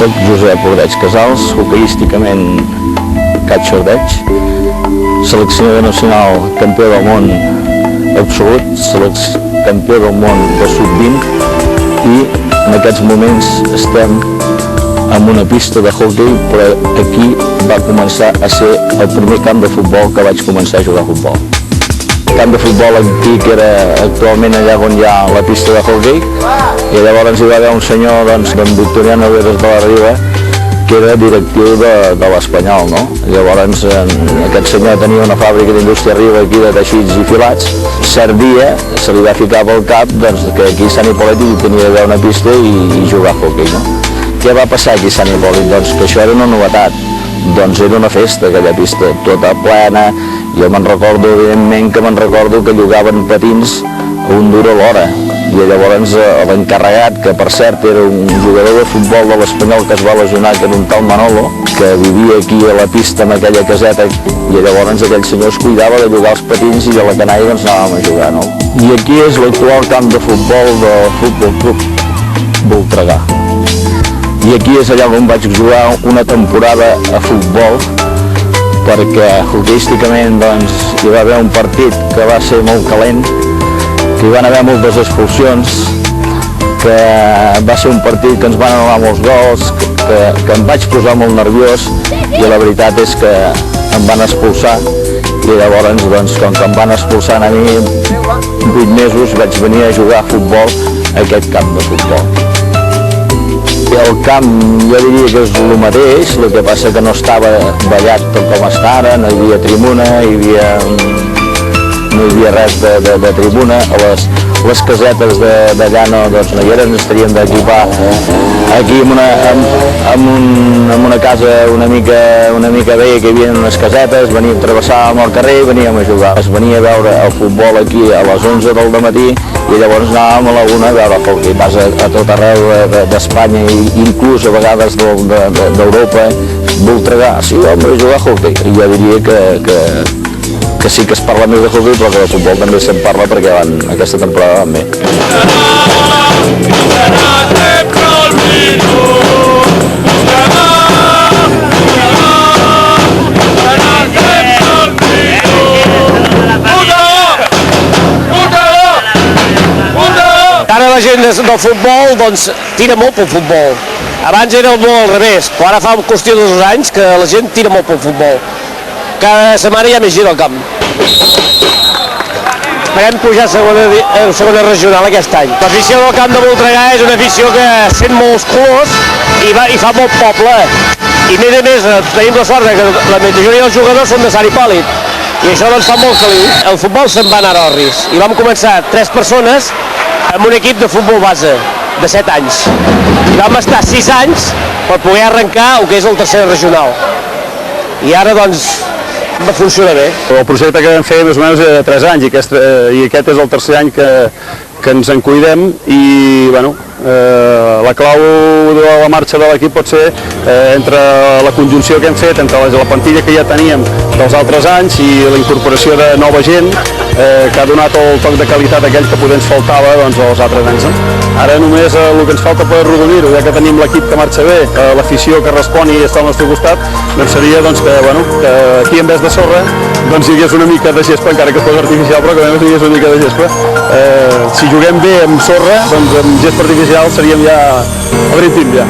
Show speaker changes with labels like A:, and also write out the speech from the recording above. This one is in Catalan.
A: Soc Josep Ordeig Casals, hoqueísticament Cat Ordeig, seleccionador nacional campió del món absolut, campió del món del sub-20 i en aquests moments estem en una pista de hoquei, però aquí va començar a ser el primer camp de futbol que vaig començar a jugar a futbol. El camp de futbol antic era actualment allà on hi ha la pista de hoquei i llavors hi va haver un senyor, d'en Victoriano Veres de la Riba, que era directiu de l'Espanyol, no? Llavors aquest senyor tenia una fàbrica d'indústria Riba aquí de teixits i filats. Cert dia se li va ficar pel cap que aquí a Sant Hipòlit hi tenia d'haver una pista i jugar a hoquei, no? Què va passar aquí a Sant Hipòlit? Doncs que això era una novetat. Doncs era una festa, aquella pista, tota plena. Jo me'n recordo, evidentment, que llogaven patins a €1 l'hora. I llavors l'encarregat, que per cert era un jugador de futbol de l'Espanyol que es va lesionar, que era un tal Manolo, que vivia aquí a la pista en aquella caseta, i llavors aquell senyor es cuidava de llogar els patins i a la canalla doncs anàvem a jugar, no? I aquí és l'actual camp de futbol del Futbol Club Voltregà. I aquí és allà on vaig jugar una temporada a futbol, perquè hoqueísticament doncs, hi va haver un partit que va ser molt calent, que hi van haver moltes expulsions, que va ser un partit que ens van anul·lar molts gols, que em vaig posar molt nerviós i la veritat és que em van expulsar i llavors doncs, com que em van expulsar a mi 8 mesos vaig venir a jugar a futbol a aquest camp de futbol. El camp jo diria que és el mateix, el que passa que no estava ballat tot com està ara, no hi havia tribuna, no hi havia res de tribuna, les casetes d'allà no hi eren, ens estaríem d'equipar aquí en una casa una mica bé, que hi havia unes casetes, travessàvem el carrer i veníem a jugar. Es venia a veure el futbol aquí a les 11 del dematí i llavors anàvem a la 1 a veure el hoquei. Vas a tot arreu d'Espanya i inclús a vegades d'Europa, Voltregà, sí, home, jugar a hoquei. Jo diria que sí que es parla més de hoquei, però que de futbol també se'n parla perquè aquesta temporada van bé.
B: Ara la gent del futbol doncs, tira molt pel futbol. Abans era molt al revés, però ara fa qüestió de 2 anys que la gent tira molt pel futbol. Cada setmana hi ha més gent al camp. Esperem pujar a segona regional aquest any. L'afició del camp de Voltregà és una afició que sent molts colors i fa molt poble. I a més tenim la sort que la majoria dels jugadors són de Sant Hipòlit. I això doncs fa molt feliç. El futbol se'n va anar a Orris i vam començar 3 persones amb un equip de futbol base de 7 anys. I vam estar 6 anys per poder arrencar el que és el tercer regional. I ara doncs va funcionar bé.
C: El projecte que vam fer més o menys de 3 anys i aquest és el tercer any que ens en cuidem i bueno, la clau de la marxa de l'equip pot ser entre la conjunció que hem fet, entre la plantilla que ja teníem dels altres anys i la incorporació de nova gent que ha donat el toc de qualitat aquell que potser ens faltava doncs, als altres anys. Ara només el que ens falta per arrodonir-ho, ja que tenim l'equip que marxa bé, l'afició que respon i està al nostre costat, doncs seria que aquí en vez de sorra doncs hi hagués una mica de gespa, encara que es posa artificial, però que a més hi hagués una mica de gespa. Si juguem bé amb sorra, doncs amb gespa artificial seríem ja el Dream Team ja.